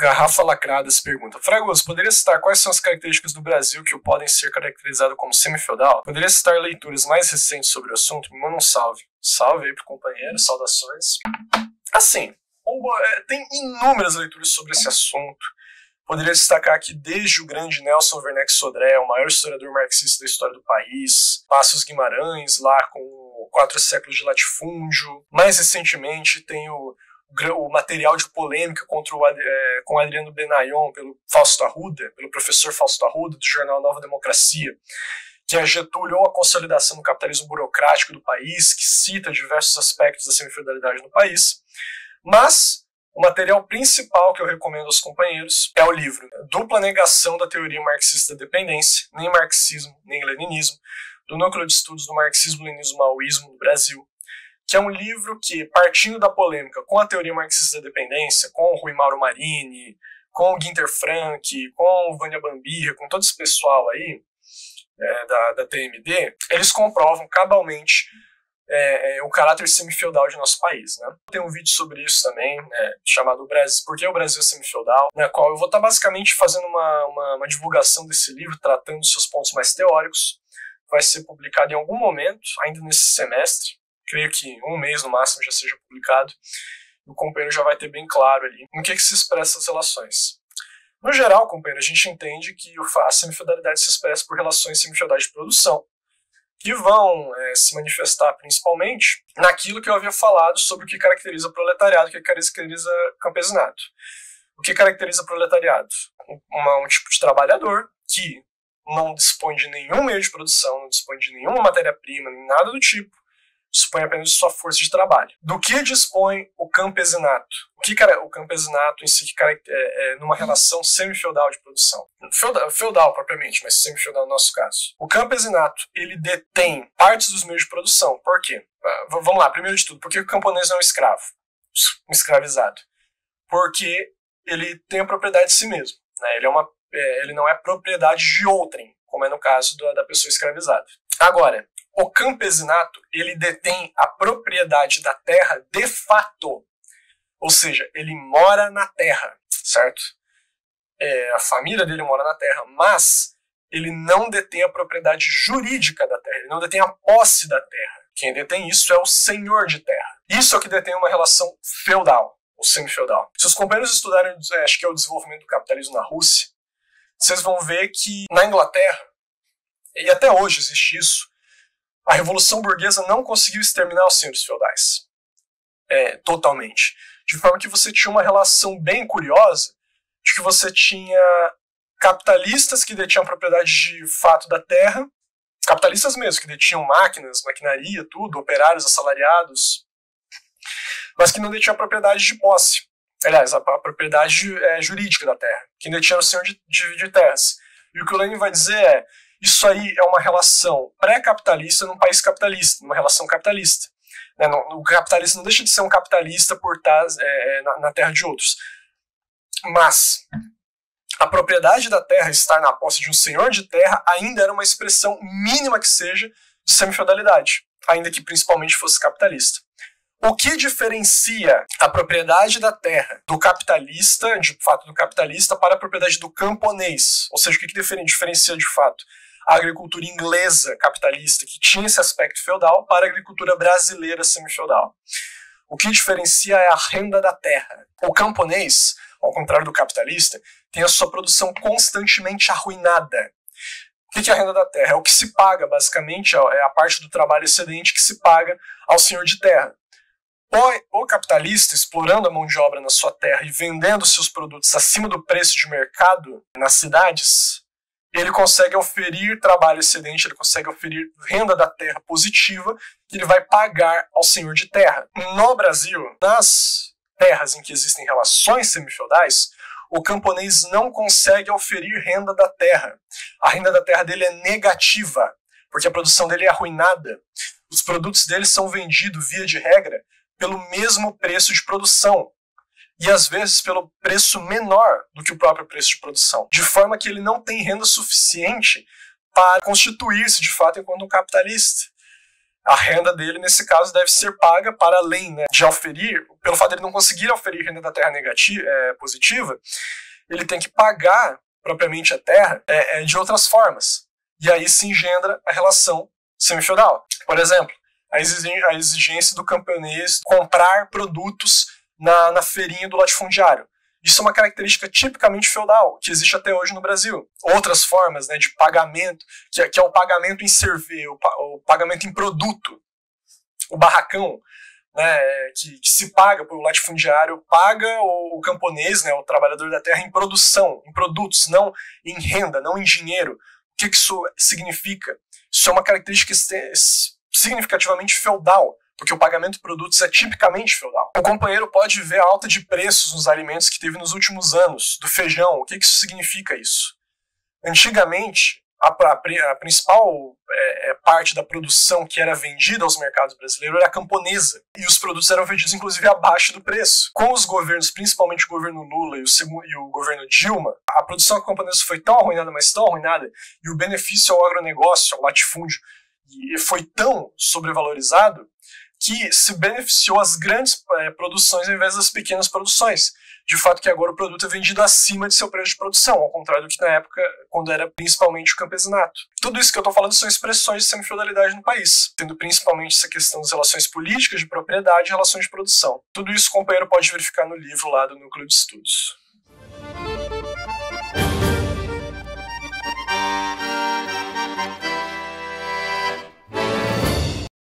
Garrafa Lacrada se pergunta: Fragoso, poderia citar quais são as características do Brasil que o podem ser caracterizado como semi-feudal? Poderia citar leituras mais recentes sobre o assunto? Me manda um salve. Salve aí pro companheiro, saudações. Assim, tem inúmeras leituras sobre esse assunto. Poderia destacar aqui desde o grande Nelson Werneck Sodré, o maior historiador marxista da história do país, Passos Guimarães, lá com 4 séculos de latifúndio. Mais recentemente tem o material de polêmica contra com Adriano Benayon pelo professor Fausto Arruda, do jornal Nova Democracia, que é Getúlio ou a consolidação do capitalismo burocrático do país, que cita diversos aspectos da semifeudalidade no país. Mas o material principal que eu recomendo aos companheiros é o livro Dupla Negação da Teoria Marxista da Dependência, nem marxismo, nem leninismo, do Núcleo de Estudos do Marxismo-Leninismo-Maoísmo no Brasil, que é um livro que, partindo da polêmica com a teoria marxista da dependência, com o Rui Mauro Marini, com o Guinter Frank, com o Vânia Bambirra, com todo esse pessoal aí da TMD, eles comprovam cabalmente o caráter semifeudal de nosso país, né? Tem um vídeo sobre isso também, chamado Por que o Brasil é Semifeudal, na qual eu vou estar basicamente fazendo uma divulgação desse livro, tratando dos seus pontos mais teóricos. Vai ser publicado em algum momento, ainda nesse semestre, creio que um mês no máximo já seja publicado. O companheiro já vai ter bem claro ali em que se expressam as relações. No geral, companheiro, a gente entende que a semifeudalidade se expressa por relações semifeudais de produção, que vão se manifestar principalmente naquilo que eu havia falado sobre o que caracteriza proletariado, o que caracteriza campesinato. O que caracteriza proletariado? Um tipo de trabalhador que não dispõe de nenhum meio de produção, não dispõe de nenhuma matéria-prima, nem nada do tipo, dispõe apenas de sua força de trabalho. Do que dispõe o campesinato? O campesinato em si numa relação semifeudal de produção. Feudal propriamente, mas semifeudal no nosso caso. O campesinato, ele detém partes dos meios de produção. Por quê? Vamos lá, primeiro de tudo, por que o camponês não é um escravo? Um escravizado. Porque ele tem a propriedade de si mesmo, né? Ele não é propriedade de outrem, como é no caso da pessoa escravizada. Agora, o campesinato, ele detém a propriedade da terra de fato. Ou seja, ele mora na terra, certo? A família dele mora na terra, mas ele não detém a propriedade jurídica da terra, ele não detém a posse da terra. Quem detém isso é o senhor de terra. Isso é o que detém uma relação feudal, ou semifeudal. Se os companheiros estudarem, acho que é o desenvolvimento do capitalismo na Rússia, vocês vão ver que na Inglaterra, e até hoje existe isso, a Revolução Burguesa não conseguiu exterminar os senhores feudais. Totalmente. De forma que você tinha uma relação bem curiosa de que você tinha capitalistas que detinham propriedade de fato da terra, capitalistas mesmo, que detinham máquinas, maquinaria, tudo, operários assalariados, mas que não detinham a propriedade de posse. Aliás, a propriedade jurídica da terra. Quem detinha era o senhor de terras. E o que o Lenin vai dizer é: isso aí é uma relação pré-capitalista num país capitalista, uma relação capitalista. O capitalista não deixa de ser um capitalista por estar na terra de outros. Mas a propriedade da terra estar na posse de um senhor de terra ainda era uma expressão mínima que seja de semifeudalidade, ainda que principalmente fosse capitalista. O que diferencia a propriedade da terra do capitalista, de fato do capitalista, para a propriedade do camponês? Ou seja, o que diferencia de fato a agricultura inglesa capitalista, que tinha esse aspecto feudal, para a agricultura brasileira semifeudal? O que diferencia é a renda da terra. O camponês, ao contrário do capitalista, tem a sua produção constantemente arruinada. O que é a renda da terra? É o que se paga, basicamente, é a parte do trabalho excedente que se paga ao senhor de terra. O capitalista, explorando a mão de obra na sua terra e vendendo seus produtos acima do preço de mercado nas cidades, ele consegue oferir trabalho excedente, ele consegue oferir renda da terra positiva que ele vai pagar ao senhor de terra. No Brasil, nas terras em que existem relações semifeudais, o camponês não consegue oferir renda da terra. A renda da terra dele é negativa, porque a produção dele é arruinada. Os produtos dele são vendidos, via de regra, pelo mesmo preço de produção. E às vezes pelo preço menor do que o próprio preço de produção. De forma que ele não tem renda suficiente para constituir-se de fato enquanto um capitalista. A renda dele, nesse caso, deve ser paga para além, né, de auferir, pelo fato de ele não conseguir auferir renda da terra positiva, ele tem que pagar propriamente a terra de outras formas. E aí se engendra a relação semifeudal. Por exemplo, a exigência do camponês comprar produtos na feirinha do latifundiário. Isso é uma característica tipicamente feudal, que existe até hoje no Brasil. Outras formas, né, de pagamento, que é o pagamento em servir, o pagamento em produto. O barracão, né, que se paga por o latifundiário, paga o camponês, né, o trabalhador da terra, em produção, em produtos, não em renda, não em dinheiro. O que isso significa? Isso é uma característica significativamente feudal, porque o pagamento de produtos é tipicamente feudal. O companheiro pode ver a alta de preços nos alimentos que teve nos últimos anos, do feijão. O que isso significa isso? Antigamente, a principal parte da produção que era vendida aos mercados brasileiros era a camponesa, e os produtos eram vendidos inclusive abaixo do preço. Com os governos, principalmente o governo Lula e o governo Dilma, a produção camponesa foi tão arruinada, mas tão arruinada, e o benefício ao agronegócio, ao latifúndio, foi tão sobrevalorizado, que se beneficiou as grandes produções ao invés das pequenas produções. De fato que agora o produto é vendido acima de seu preço de produção, ao contrário do que na época, quando era principalmente o campesinato. Tudo isso que eu estou falando são expressões de semifeudalidade no país, tendo principalmente essa questão das relações políticas, de propriedade e relações de produção. Tudo isso o companheiro pode verificar no livro lá do Núcleo de Estudos.